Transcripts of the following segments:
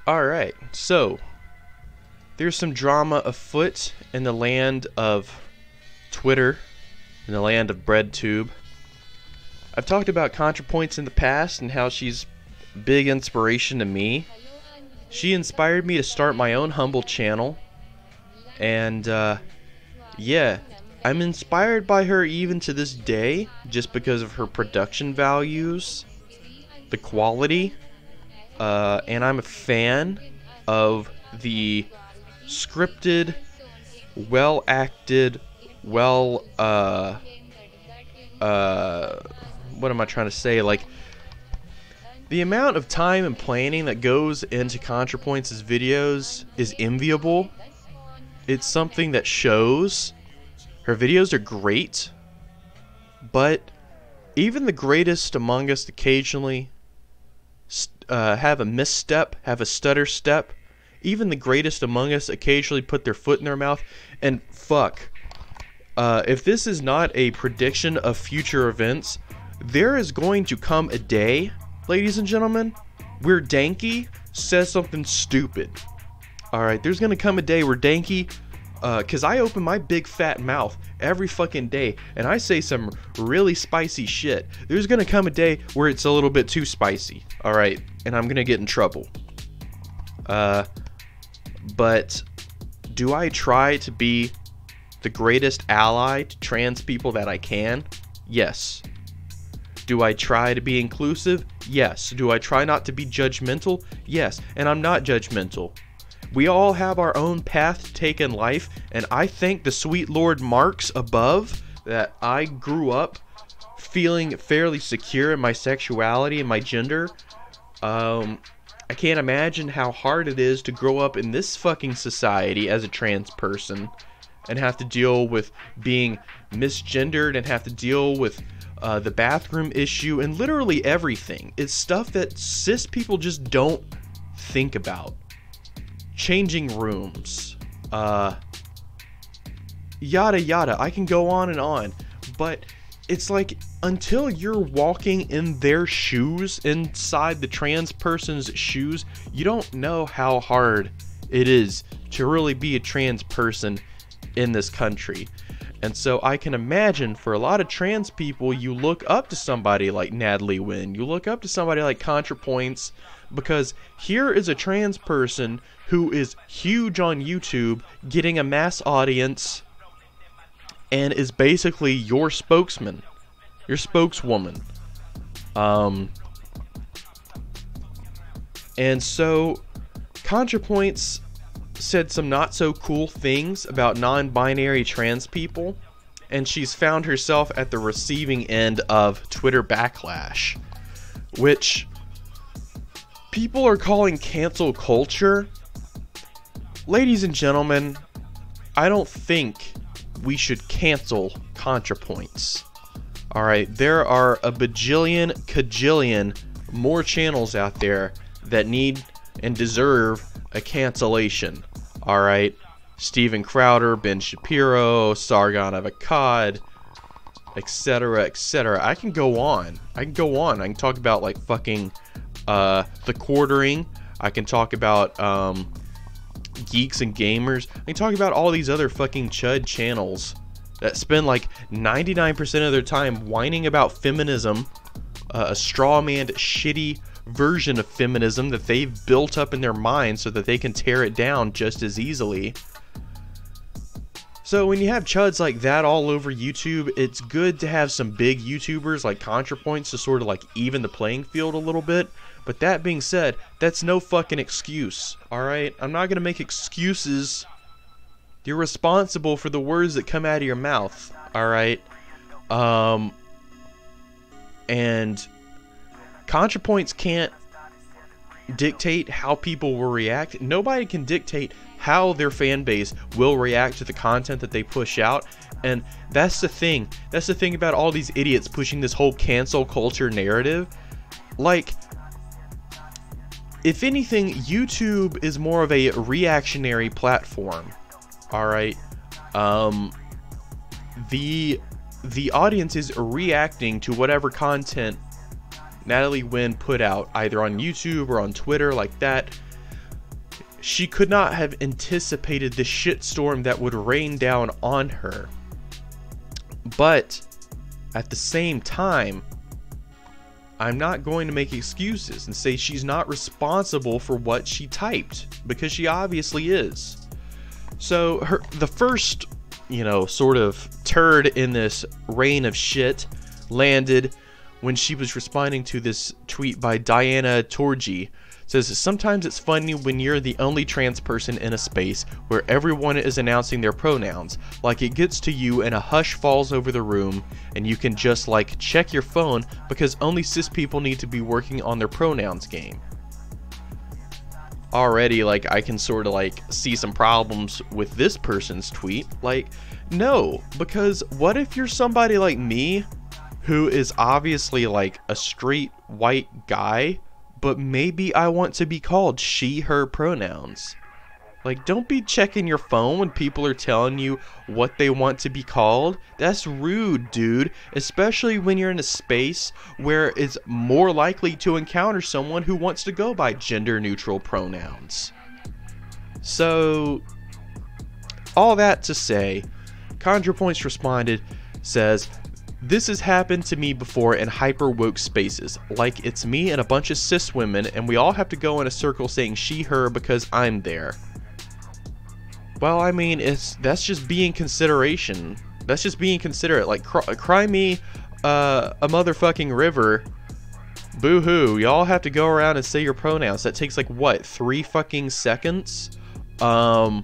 Alright, so there's some drama afoot in the land of Twitter, in the land of BreadTube. I've talked about Contrapoints in the past and how she's big inspiration to me. She inspired me to start my own humble channel, and yeah, I'm inspired by her even to this day, just because of her production values, the quality, and I'm a fan of the scripted, well acted, what am I trying to say, like, the amount of time and planning that goes into Contrapoints' videos is enviable. It's something that shows. Her videos are great, but even the greatest among us occasionally have a misstep, have a stutter step. Even the greatest among us occasionally put their foot in their mouth. And fuck, if this is not a prediction of future events, there is going to come a day, ladies and gentlemen, where Dankey says something stupid. Alright, there's gonna come a day where Dankey, cause I open my big fat mouth every fucking day and I say some really spicy shit. There's gonna come a day where it's a little bit too spicy, alright, and I'm gonna get in trouble. But do I try to be the greatest ally to trans people that I can? Yes. Do I try to be inclusive? Yes. Do I try not to be judgmental? Yes. And I'm not judgmental. We all have our own path to take in life, and I thank the sweet Lord Marks above that I grew up feeling fairly secure in my sexuality and my gender. I can't imagine how hard it is to grow up in this fucking society as a trans person and have to deal with being misgendered and have to deal with the bathroom issue and literally everything. It's stuff that cis people just don't think about. Changing rooms, yada yada. I can go on and on, but it's like, until you're walking in their shoes, inside the trans person's shoes, you don't know how hard it is to really be a trans person in this country. And so I can imagine for a lot of trans people, you look up to somebody like Natalie Wynn, you look up to somebody like Contrapoints, because here is a trans person who is huge on YouTube, getting a mass audience, and is basically your spokesman, your spokeswoman. And so Contrapoints said some not so cool things about non-binary trans people, and she's found herself at the receiving end of Twitter backlash, which people are calling cancel culture. Ladies and gentlemen, I don't think we should cancel Contrapoints. Alright, there are a bajillion, cajillion more channels out there that need and deserve a cancellation. Alright, Steven Crowder, Ben Shapiro, Sargon of Akkad, etc, etc. I can go on. I can talk about, like, fucking The Quartering. I can talk about Geeks and Gamers. I can talk about all these other fucking chud channels that spend like 99% of their time whining about feminism, a straw-manned, shitty version of feminism that they've built up in their minds so that they can tear it down just as easily. So when you have chuds like that all over YouTube, it's good to have some big YouTubers like Contrapoints to sort of like even the playing field a little bit. But that being said, that's no fucking excuse, alright? I'm not gonna make excuses. You're responsible for the words that come out of your mouth, alright? And Contrapoints can't dictate how people will react. Nobody can dictate how their fan base will react to the content that they push out. And that's the thing. That's the thing about all these idiots pushing this whole cancel culture narrative. Like, if anything, YouTube is more of a reactionary platform. Alright? The audience is reacting to whatever content Natalie Wynn put out, either on YouTube or on Twitter, like that. she could not have anticipated the shitstorm that would rain down on her. But at the same time, I'm not going to make excuses and say she's not responsible for what she typed, because she obviously is. So the first, sort of turd in this rain of shit landed when she was responding to this tweet by Diana Torgi. Says, sometimes it's funny when you're the only trans person in a space where everyone is announcing their pronouns. Like, it gets to you and a hush falls over the room and you can just like check your phone because only cis people need to be working on their pronouns game. Already, like, I can sort of like see some problems with this person's tweet. Like, no, because what if you're somebody like me who is obviously like a straight white guy, but maybe I want to be called she, her pronouns? Like, don't be checking your phone when people are telling you what they want to be called. That's rude, dude. Especially when you're in a space where it's more likely to encounter someone who wants to go by gender-neutral pronouns. So, all that to say, Contrapoints responded, says, this has happened to me before in hyper woke spaces. Like, it's me and a bunch of cis women and we all have to go in a circle saying she, her because I'm there. Well, I mean, that's just being consideration. That's just being considerate. Like, cry me a motherfucking river. Boo-hoo. Y'all have to go around and say your pronouns. That takes like, what, 3 fucking seconds? At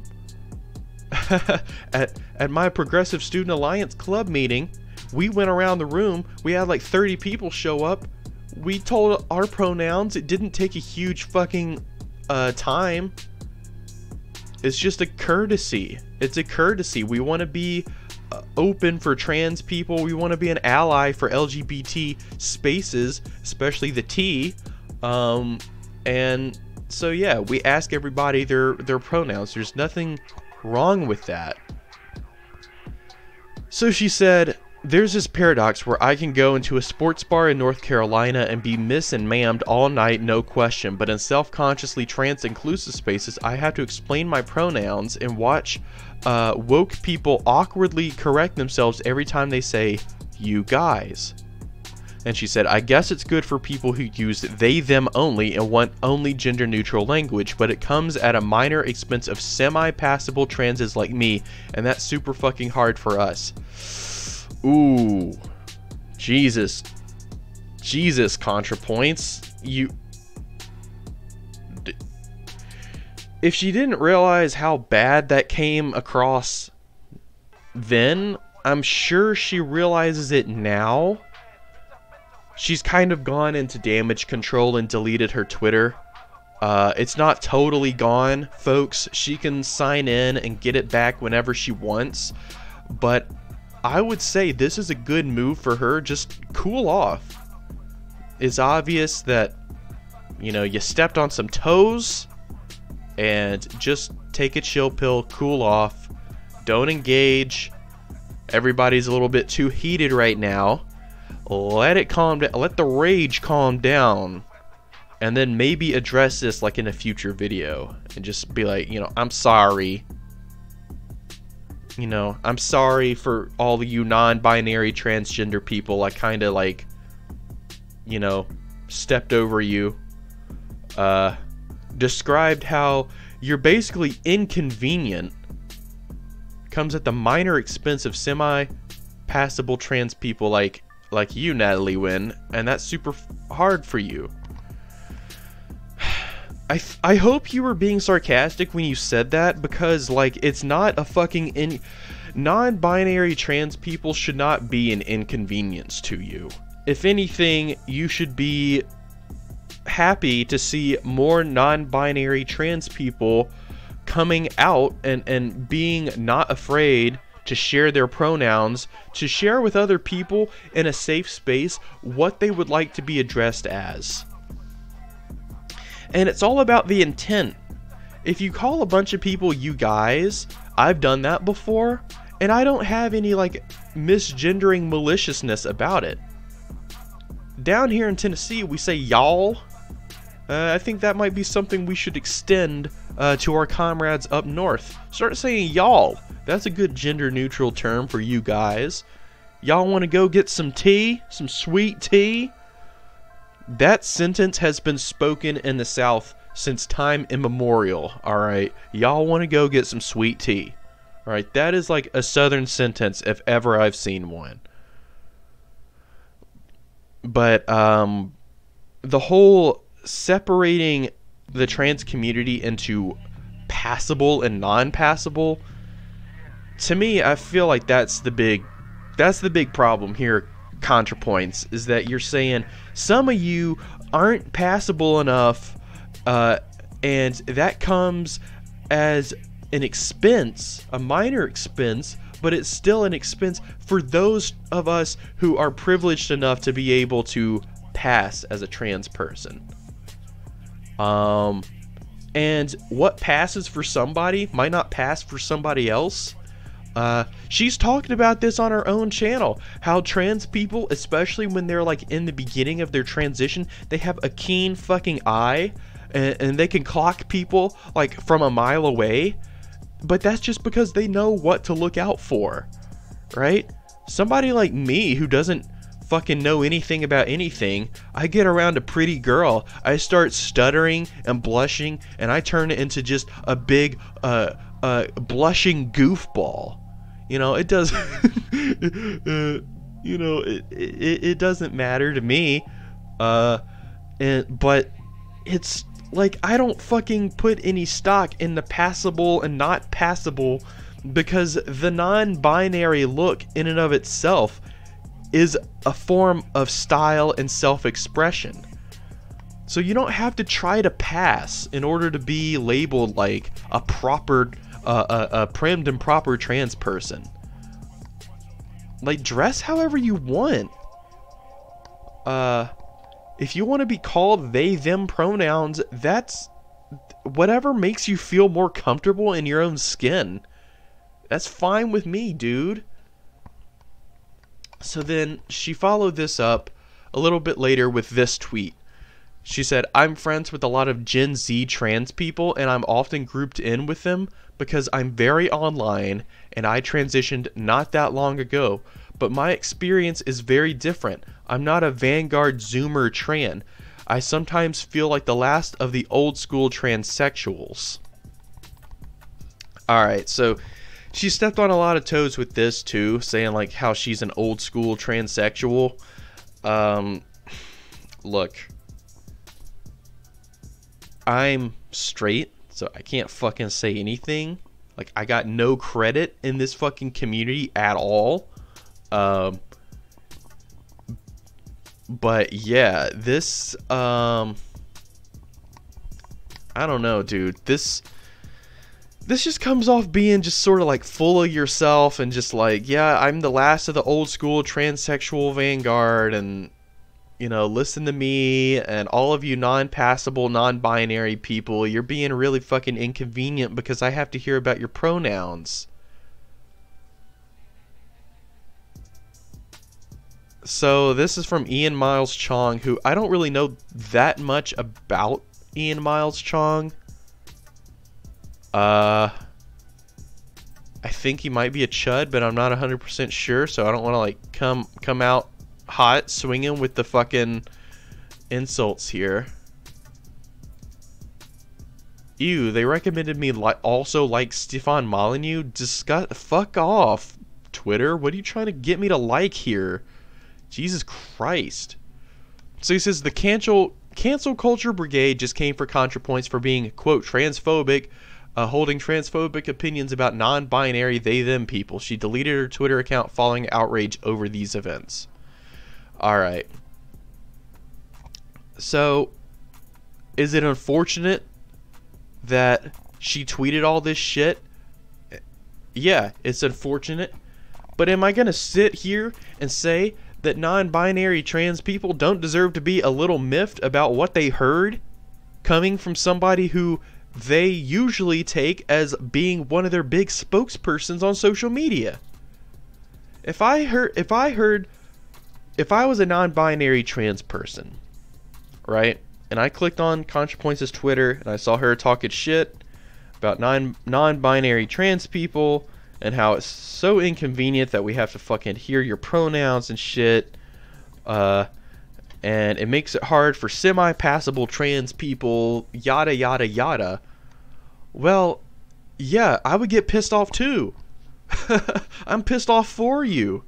my Progressive Student Alliance Club meeting, we went around the room. We had like 30 people show up. We told our pronouns. It didn't take a huge fucking time. It's just a courtesy. It's a courtesy. We want to be open for trans people. We want to be an ally for LGBT spaces, especially the T. And so yeah, we ask everybody their pronouns. There's nothing wrong with that. So she said, there's this paradox where I can go into a sports bar in North Carolina and be miss and ma'amed all night, no question, but in self-consciously trans-inclusive spaces, I have to explain my pronouns and watch woke people awkwardly correct themselves every time they say, you guys. And she said, I guess it's good for people who use they, them only and want only gender-neutral language, but it comes at a minor expense of semi-passable transes like me, and that's super fucking hard for us. Ooh, Jesus, Contrapoints, if she didn't realize how bad that came across then, I'm sure she realizes it now. She's kind of gone into damage control and deleted her Twitter. It's not totally gone, folks. She can sign in and get it back whenever she wants, but I would say this is a good move for her. Just cool off. It's obvious that, you stepped on some toes, and just take a chill pill, cool off, don't engage. Everybody's a little bit too heated right now. Let it calm down, let the rage calm down, and then maybe address this like in a future video and just be like, I'm sorry. I'm sorry for all of you non-binary transgender people. I kind of like, stepped over you. Described how you're basically inconvenient. Comes at the minor expense of semi-passable trans people like you, Natalie Wynn. And that's super hard for you. I hope you were being sarcastic when you said that, because like it's not a fucking non-binary trans people should not be an inconvenience to you. If anything, you should be happy to see more non-binary trans people coming out and being not afraid to share their pronouns, to share with other people in a safe space what they would like to be addressed as. And it's all about the intent. If you call a bunch of people you guys, I've done that before, and I don't have any like misgendering maliciousness about it. Down here in Tennessee, we say y'all, I think that might be something we should extend to our comrades up north. Start saying y'all. That's a good gender-neutral term for you guys. Y'all want to go get some tea? Some sweet tea? That sentence has been spoken in the South since time immemorial, alright? Y'all want to go get some sweet tea. Alright, that is like a Southern sentence if ever I've seen one. But, the whole separating the trans community into passable and non-passable, to me, I feel like that's the big problem here, Contrapoints, is that you're saying some of you aren't passable enough, and that comes as an expense, a minor expense, but it's still an expense for those of us who are privileged enough to be able to pass as a trans person. And what passes for somebody might not pass for somebody else. She's talking about this on her own channel, how trans people, especially when they're like in the beginning of their transition, they have a keen fucking eye, and they can clock people like from a mile away, but that's just because they know what to look out for, right? Somebody like me who doesn't fucking know anything about anything, I get around a pretty girl, I start stuttering and blushing, and I turn it into just a big blushing goofball. You know, it does you know, it doesn't matter to me, but it's like, I don't fucking put any stock in the passable and not passable, because the non-binary look in and of itself is a form of style and self-expression. So you don't have to try to pass in order to be labeled like a proper, a primed and proper trans person. Like, dress however you want. If you want to be called they, them pronouns, that's whatever makes you feel more comfortable in your own skin. That's fine with me, dude. So then she followed this up a little bit later with this tweet. She said, "I'm friends with a lot of Gen Z trans people, and I'm often grouped in with them because I'm very online and I transitioned not that long ago. But my experience is very different. I'm not a vanguard Zoomer tran. I sometimes feel like the last of the old school transsexuals." Alright, so she stepped on a lot of toes with this too, saying like how she's an old school transsexual. Look, I'm straight, so I can't fucking say anything. Like, I got no credit in this fucking community at all. But yeah, this, I don't know, dude. This just comes off being just sort of like full of yourself and just like, yeah, I'm the last of the old school transsexual vanguard, and, you know, listen to me, and all of you non-passable, non-binary people, you're being really fucking inconvenient because I have to hear about your pronouns. So this is from Ian Miles Chong, who I don't really know that much about Ian Miles Chong. I think he might be a chud, but I'm not 100% sure, so I don't want to like come out hot swinging with the fucking insults here. Ew, they recommended me also like Stefan Molyneux. Fuck off, Twitter. What are you trying to get me to like here? Jesus Christ. So he says the cancel culture brigade just came for Contrapoints for being, quote, transphobic, holding transphobic opinions about non-binary they them people. She deleted her Twitter account following outrage over these events. Alright. So, is it unfortunate that she tweeted all this shit? Yeah, it's unfortunate. But am I gonna sit here and say that non-binary trans people don't deserve to be a little miffed about what they heard coming from somebody who they usually take as being one of their big spokespersons on social media? If I was a non-binary trans person, right? And I clicked on Contrapoints' Twitter, and I saw her talking shit about non-binary trans people, and how it's so inconvenient that we have to fucking hear your pronouns and shit. And it makes it hard for semi-passable trans people, yada yada yada. Well, yeah, I would get pissed off too. I'm pissed off for you.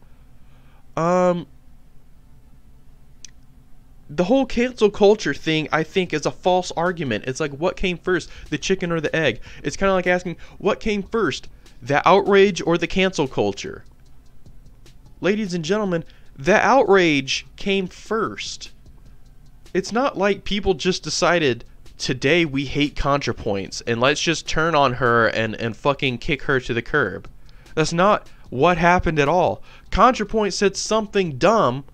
The whole cancel culture thing, I think, is a false argument. It's like, what came first, the chicken or the egg? It's kind of like asking, what came first, the outrage or the cancel culture? Ladies and gentlemen, the outrage came first. It's not like people just decided, today we hate Contrapoints, and let's just turn on her and fucking kick her to the curb. That's not what happened at all. Contrapoint said something dumb,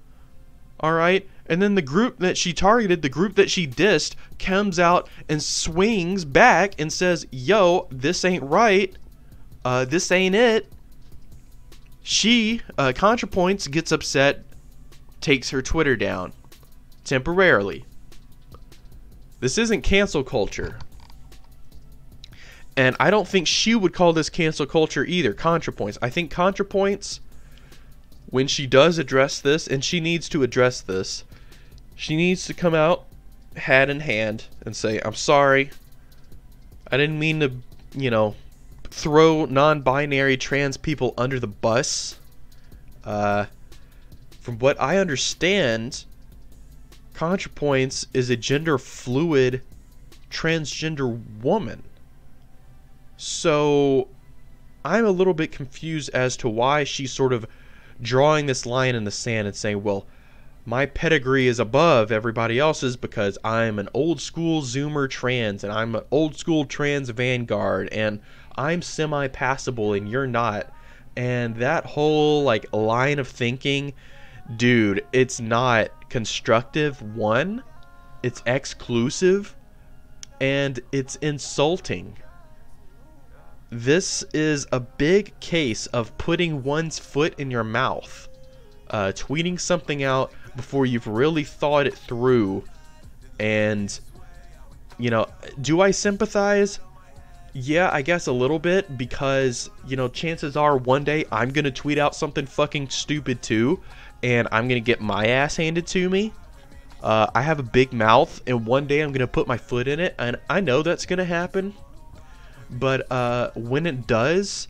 alright? And then the group that she targeted, the group that she dissed, comes out and swings back and says, yo, this ain't right. This ain't it. She, Contrapoints, gets upset, takes her Twitter down. Temporarily. This isn't cancel culture. And I don't think she would call this cancel culture either, Contrapoints. I think Contrapoints, when she does address this, and she needs to address this, she needs to come out hat in hand and say, I'm sorry. I didn't mean to, throw non-binary trans people under the bus. From what I understand, Contrapoints is a gender fluid transgender woman. So I'm a little bit confused as to why she's sort of drawing this line in the sand and saying, well, my pedigree is above everybody else's because I'm an old school Zoomer trans, and I'm an old school trans vanguard, and I'm semi-passable and you're not. And that whole line of thinking, dude, it's not constructive. One, it's exclusive, and it's insulting. This is a big case of putting one's foot in your mouth. Tweeting something out before you've really thought it through. And, do I sympathize? Yeah, I guess a little bit, because, chances are one day I'm going to tweet out something fucking stupid too, and I'm going to get my ass handed to me. I have a big mouth, and one day I'm going to put my foot in it, and I know that's going to happen. But when it does,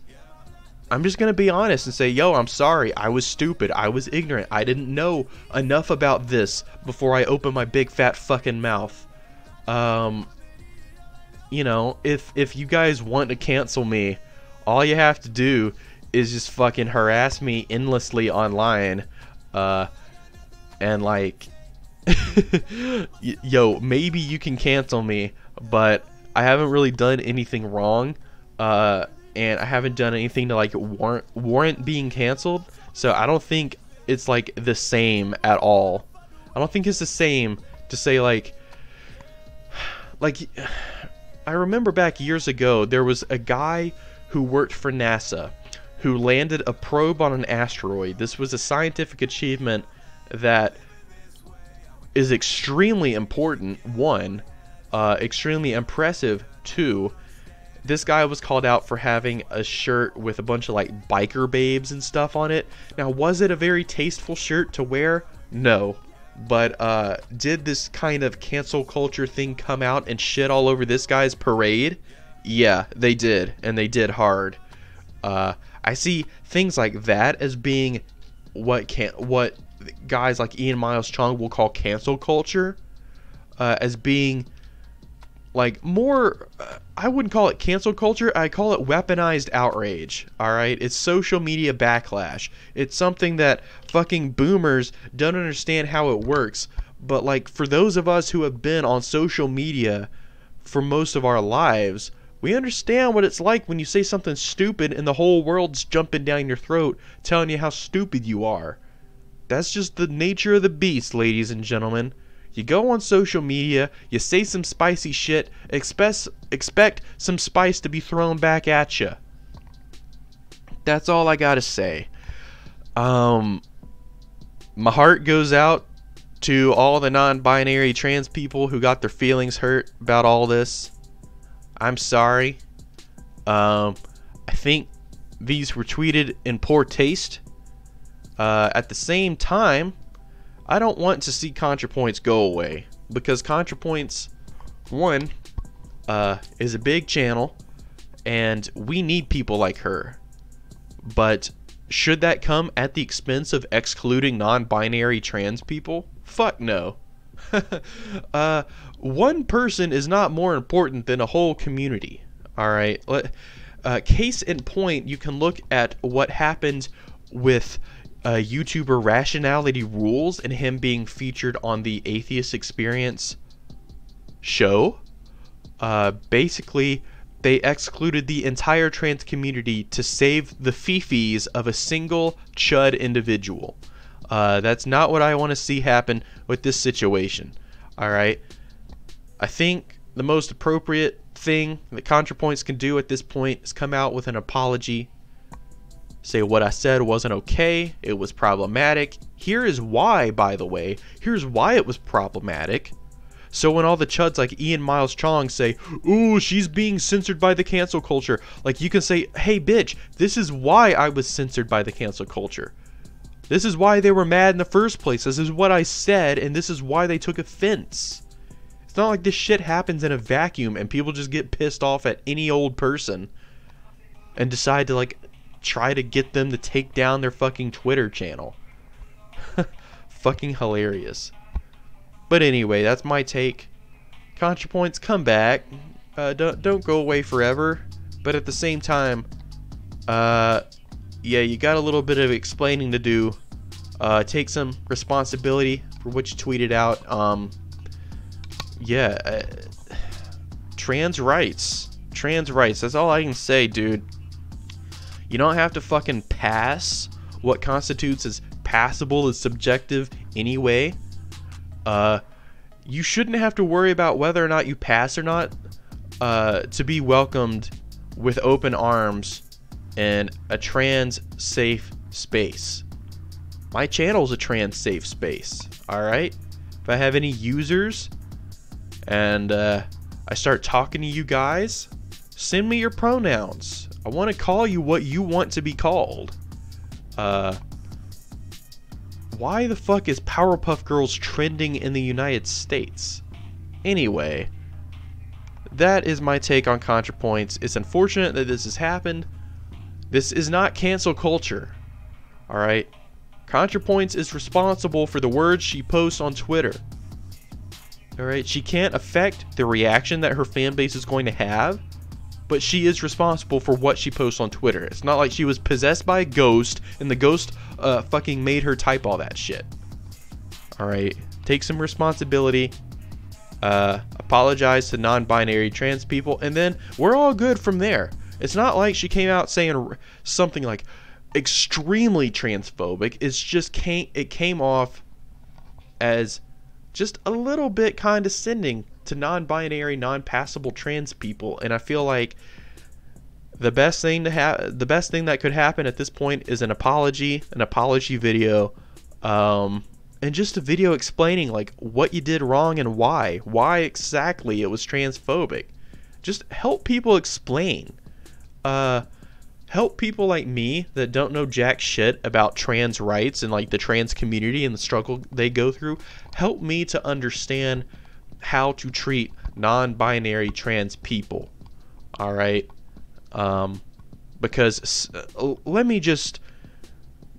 I'm just going to be honest and say, yo, I'm sorry. I was stupid. I was ignorant. I didn't know enough about this before I opened my big fat fucking mouth. If you guys want to cancel me, all you have to do is just fucking harass me endlessly online. And yo, maybe you can cancel me, but I haven't really done anything wrong. And I haven't done anything to warrant being canceled. So I don't think it's the same at all. I don't think it's the same to say I remember back years ago, there was a guy who worked for NASA who landed a probe on an asteroid. This was a scientific achievement that is extremely important, one, extremely impressive, two. This guy was called out for having a shirt with a bunch of biker babes and stuff on it. Now, was it a very tasteful shirt to wear? No. But did this kind of cancel culture thing come out and shit all over this guy's parade? Yeah, they did, and they did hard. I see things like that as being what guys like Ian Miles Chong will call cancel culture, as being more, I wouldn't call it cancel culture, I call it weaponized outrage, alright? It's social media backlash. It's something that fucking boomers don't understand how it works, but for those of us who have been on social media for most of our lives, we understand what it's like when you say something stupid and the whole world's jumping down your throat telling you how stupid you are. That's just the nature of the beast, ladies and gentlemen. You go on social media, you say some spicy shit, expect some spice to be thrown back at you. That's all I gotta say. My heart goes out To all the non-binary trans people who got their feelings hurt about all this, I'm sorry. I think these were tweeted in poor taste. At the same time, I don't want to see Contrapoints go away, because Contrapoints, one, is a big channel, and we need people like her. But should that come at the expense of excluding non-binary trans people? Fuck no. One person is not more important than a whole community. Alright? Case in point, you can look at what happened with YouTuber Rationality Rules and him being featured on the Atheist Experience show. Basically, they excluded the entire trans community to save the fifis of a single chud individual. That's not what I want to see happen with this situation. Alright? I think the most appropriate thing that Contrapoints can do at this point is come out with an apology. Say what I said wasn't okay. It was problematic. Here is why, by the way. Here's why it was problematic. So when all the chuds like Ian Miles Chong say, ooh, she's being censored by the cancel culture, like you can say, hey bitch, this is why I was censored by the cancel culture. This is why they were mad in the first place. This is what I said, and this is why they took offense. It's not like this shit happens in a vacuum and people just get pissed off at any old person and decide to like try to get them to take down their fucking Twitter channel. Fucking hilarious. But anyway, that's my take. Contrapoints, come back. Don't go away forever. But at the same time, yeah, you got a little bit of explaining to do. Take some responsibility for what you tweeted out. Yeah, trans rights. Trans rights. That's all I can say, dude. You don't have to fucking pass. What constitutes as passable is subjective anyway. You shouldn't have to worry about whether or not you pass or not to be welcomed with open arms in a trans safe space. My channel's a trans safe space. Alright? If I have any users and I start talking to you guys, send me your pronouns. I want to call you what you want to be called. Why the fuck is Powerpuff Girls trending in the United States? Anyway, that is my take on Contrapoints. It's unfortunate that this has happened. This is not cancel culture. Alright? Contrapoints is responsible for the words she posts on Twitter. Alright? She can't affect the reaction that her fan base is going to have, but she is responsible for what she posts on Twitter. It's not like she was possessed by a ghost and the ghost fucking made her type all that shit. Alright, take some responsibility. Apologize to non-binary trans people, and then we're all good from there. It's not like she came out saying something like extremely transphobic. It's just it came off as just a little bit condescending to non-binary, non-passable trans people, and I feel like the best thing that could happen at this point is an apology video, and just a video explaining like what you did wrong and why exactly it was transphobic. Just help people explain. Help people like me that don't know jack shit about trans rights and like the trans community and the struggle they go through. Help me to understand how to treat non-binary trans people. Alright? Because let me just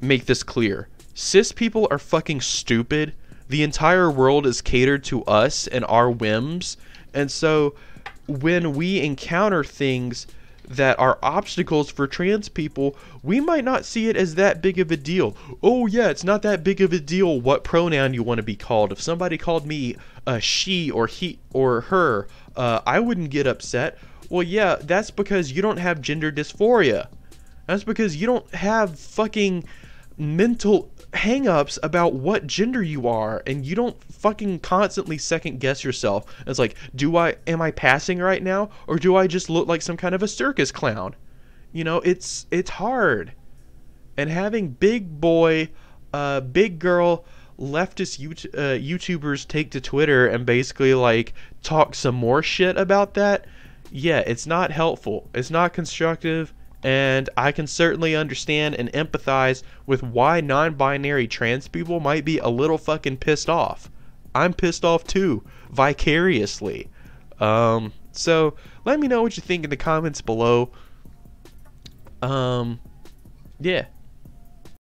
make this clear. Cis people are fucking stupid. The entire world is catered to us and our whims. And so when we encounter things that are obstacles for trans people, we might not see it as that big of a deal. Oh yeah, it's not that big of a deal what pronoun you want to be called. If somebody called me she or he or her, I wouldn't get upset. Well yeah, that's because you don't have gender dysphoria. That's because you don't have fucking mental hang-ups about what gender you are, and you don't fucking constantly second guess yourself. It's like, am I passing right now, or do I just look like some kind of a circus clown? You know, it's hard. And having big boy, big girl leftist YouTubers take to Twitter and basically like talk some more shit about that, yeah, it's not helpful. It's not constructive. And I can certainly understand and empathize with why non-binary trans people might be a little fucking pissed off. I'm pissed off too, vicariously. So let me know what you think in the comments below. Yeah.